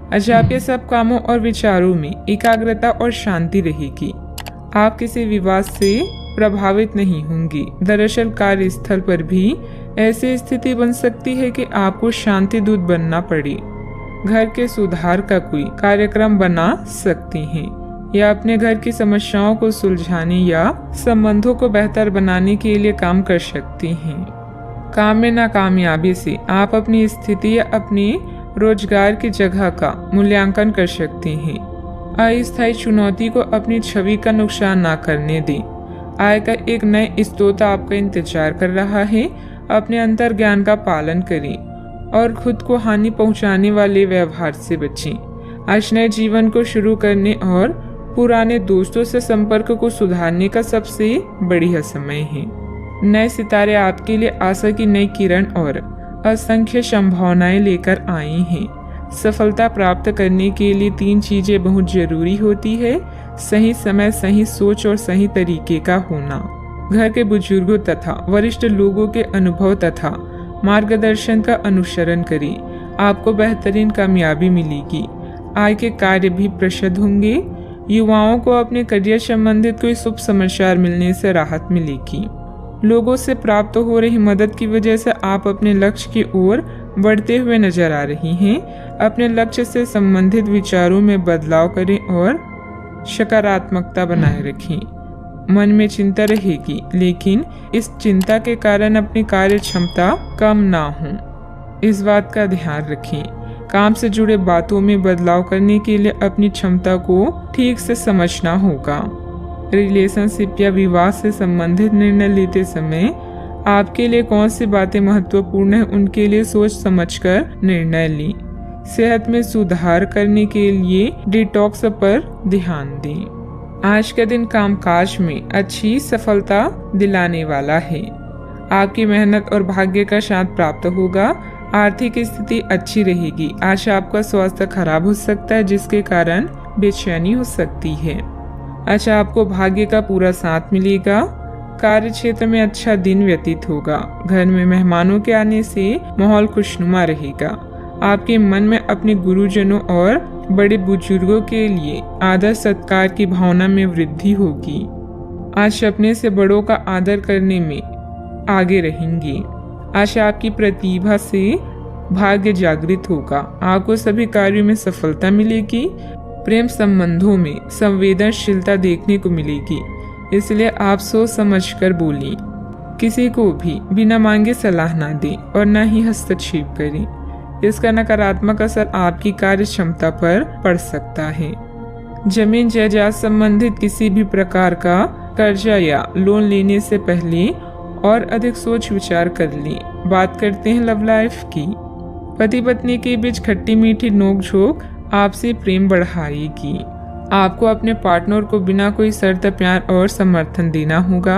अच्छा, आपके सब कामों और विचारों में एकाग्रता और शांति रहेगी। आप किसी विवाद से प्रभावित नहीं होंगी। दरअसल कार्यस्थल पर भी ऐसी स्थिति बन सकती है कि आपको शांति दूत बनना पड़े। घर के सुधार का कोई कार्यक्रम बना सकती हैं या अपने घर की समस्याओं को सुलझाने या संबंधों को बेहतर बनाने के लिए काम कर सकती हैं। काम में नाकामयाबी से आप अपनी स्थिति या अपनी रोजगार की जगह का मूल्यांकन कर सकते हैं। अस्थायी चुनौती को अपनी छवि का नुकसान ना करने दें। आय का एक नए स्रोत आपका इंतजार कर रहा है। अपने अंतर ज्ञान का पालन करें और खुद को हानि पहुंचाने वाले व्यवहार से बचें। आज नए जीवन को शुरू करने और पुराने दोस्तों से संपर्क को सुधारने का सबसे बढ़िया समय है। नए सितारे आपके लिए आशा की नई किरण और असंख्य संभावनाएं लेकर आए हैं। सफलता प्राप्त करने के लिए 3 चीजें बहुत जरूरी होती है: सही समय, सही सोच और सही तरीके का होना। घर के बुजुर्गों तथा वरिष्ठ लोगों के अनुभव तथा मार्गदर्शन का अनुसरण करें। आपको बेहतरीन कामयाबी मिलेगी। आय के कार्य भी प्रशस्त होंगे। युवाओं को अपने करियर संबंधित कोई शुभ समाचार मिलने से राहत मिलेगी। लोगों से प्राप्त हो रही मदद की वजह से आप अपने लक्ष्य की ओर बढ़ते हुए नजर आ रही हैं। अपने लक्ष्य से संबंधित विचारों में बदलाव करें और सकारात्मकता बनाए रखें। मन में चिंता रहेगी, लेकिन इस चिंता के कारण अपनी कार्य क्षमता कम ना हो, इस बात का ध्यान रखें। काम से जुड़े बातों में बदलाव करने के लिए अपनी क्षमता को ठीक से समझना होगा। रिलेशनशिप या विवाह से संबंधित निर्णय लेते समय आपके लिए कौन सी बातें महत्वपूर्ण है, उनके लिए सोच समझकर निर्णय लें। सेहत में सुधार करने के लिए डिटॉक्स पर ध्यान दें। आज का दिन कामकाज में अच्छी सफलता दिलाने वाला है। आपकी मेहनत और भाग्य का साथ प्राप्त होगा। आर्थिक स्थिति अच्छी रहेगी। आज आपका स्वास्थ्य खराब हो सकता है, जिसके कारण बेचैनी हो सकती है। अच्छा, आपको भाग्य का पूरा साथ मिलेगा। कार्य क्षेत्र में अच्छा दिन व्यतीत होगा। घर में मेहमानों के आने से माहौल खुशनुमा रहेगा। आपके मन में अपने गुरुजनों और बड़े बुजुर्गों के लिए आदर सत्कार की भावना में वृद्धि होगी। आज अपने से बड़ों का आदर करने में आगे रहेंगे। आज आपकी प्रतिभा से भाग्य जागृत होगा। आपको सभी कार्यों में सफलता मिलेगी। प्रेम संबंधों में संवेदनशीलता देखने को मिलेगी, इसलिए आप सोच समझकर बोलें। किसी को भी बिना मांगे सलाह ना दें और न ही हस्तक्षेप करें। इसका नकारात्मक असर आपकी कार्य क्षमता पर पड़ सकता है। जमीन जायदाद संबंधित किसी भी प्रकार का कर्जा या लोन लेने से पहले और अधिक सोच विचार कर लें। बात करते हैं लव लाइफ की। पति पत्नी के बीच खट्टी मीठी नोकझोंक आपसे प्रेम बढ़ाएगी। आपको अपने पार्टनर को बिना कोई शर्त प्यार और समर्थन देना होगा।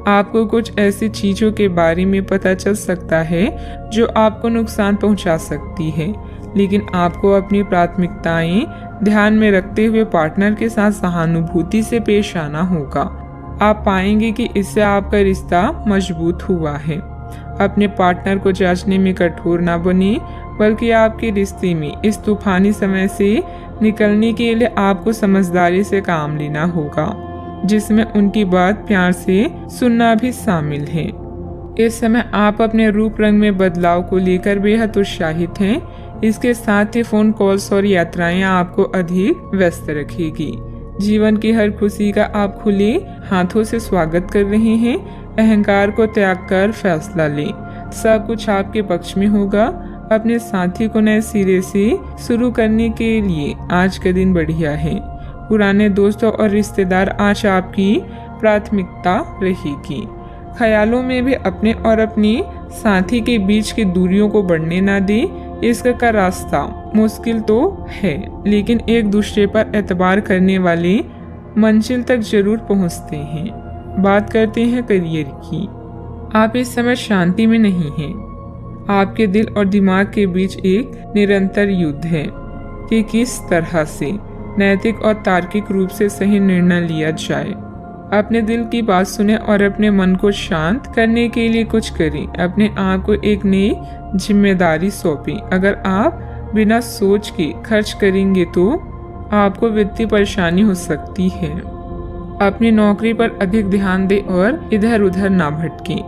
आपको कुछ ऐसी चीजों के बारे में पता चल सकता है जो आपको नुकसान पहुंचा सकती है, लेकिन आपको अपनी प्राथमिकताएं ध्यान में रखते हुए पार्टनर के साथ सहानुभूति से पेश आना होगा। आप पाएंगे कि इससे आपका रिश्ता मजबूत हुआ है। अपने पार्टनर को जांचने में कठोर ना बने, बल्कि आपके रिश्ते में इस तूफानी समय से निकलने के लिए आपको समझदारी से काम लेना होगा, जिसमें उनकी बात प्यार से सुनना भी शामिल है। इस समय आप अपने रूप रंग में बदलाव को लेकर बेहद उत्साहित हैं। इसके साथ ही फोन कॉल्स और यात्राएं आपको अधिक व्यस्त रखेगी। जीवन की हर खुशी का आप खुले हाथों से स्वागत कर रहे हैं। अहंकार को त्याग कर फैसला लें। सब कुछ आपके पक्ष में होगा। अपने साथी को नए सिरे से शुरू करने के लिए आज का दिन बढ़िया है। पुराने दोस्तों और रिश्तेदार आज आपकी प्राथमिकता रहेगी। ख्यालों में भी अपने और अपने साथी के बीच की दूरियों को बढ़ने ना दें। इसका रास्ता मुश्किल तो है, लेकिन एक दूसरे पर एतबार करने वाले मंजिल तक जरूर पहुंचते हैं। बात करते हैं करियर की। आप इस समय शांति में नहीं हैं। आपके दिल और दिमाग के बीच एक निरंतर युद्ध है कि किस तरह से नैतिक और तार्किक रूप से सही निर्णय लिया जाए। अपने दिल की बात सुने और अपने मन को शांत करने के लिए कुछ करें। अपने आप को एक नई जिम्मेदारी सौंपें। अगर आप बिना सोच के खर्च करेंगे तो आपको वित्तीय परेशानी हो सकती है। अपनी नौकरी पर अधिक ध्यान दें और इधर उधर ना भटकें।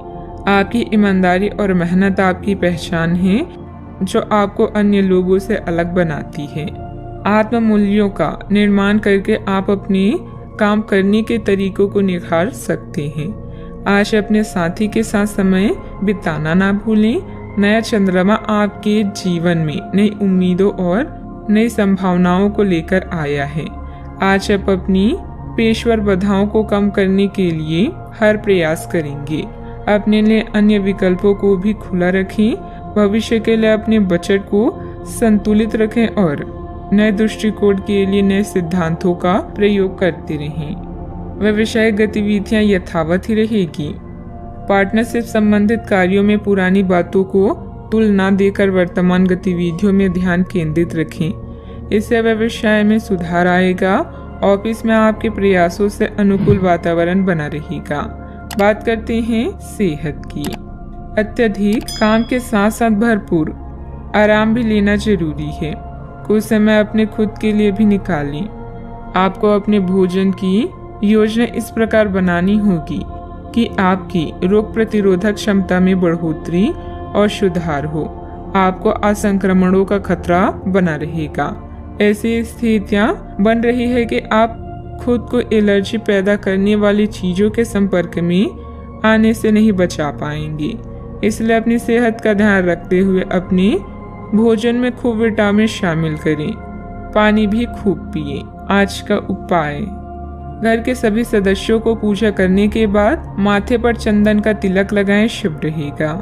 आपकी ईमानदारी और मेहनत आपकी पहचान है, जो आपको अन्य लोगों से अलग बनाती है। आत्म मूल्यों का निर्माण करके आप अपने काम करने के तरीकों को निखार सकते हैं। आज अपने साथी के साथ समय बिताना ना भूलें। नया चंद्रमा आपके जीवन में नई उम्मीदों और नई संभावनाओं को लेकर आया है। आज आप अपनी पेशेवर बाधाओं को कम करने के लिए हर प्रयास करेंगे। अपने लिए अन्य विकल्पों को भी खुला रखें। भविष्य के लिए अपने बजट को संतुलित रखें और नए दृष्टिकोण के लिए नए सिद्धांतों का प्रयोग करते रहें। व्यवसायिक गतिविधियां यथावत ही रहेगी। पार्टनरशिप संबंधित कार्यों में पुरानी बातों को तुलना देकर वर्तमान गतिविधियों में ध्यान केंद्रित रखें। इससे व्यवसाय में सुधार आएगा। ऑफिस में आपके प्रयासों से अनुकूल वातावरण बना रहेगा। बात करते हैं सेहत की। अत्यधिक काम के साथ साथ भरपूर आराम भी लेना जरूरी है। कुछ समय अपने खुद के लिए भी निकालें। आपको अपने भोजन की योजना इस प्रकार बनानी होगी कि आपकी रोग प्रतिरोधक क्षमता में बढ़ोतरी और सुधार हो। आपको असंक्रमणों का खतरा बना रहेगा। ऐसी स्थितियां बन रही है कि आप खुद को एलर्जी पैदा करने वाली चीजों के संपर्क में आने से नहीं बचा पाएंगे। इसलिए अपनी सेहत का ध्यान रखते हुए अपने भोजन में खूब विटामिन शामिल करें। पानी भी खूब पिए। आज का उपाय, घर के सभी सदस्यों को पूजा करने के बाद माथे पर चंदन का तिलक लगाएं, शुभ रहेगा।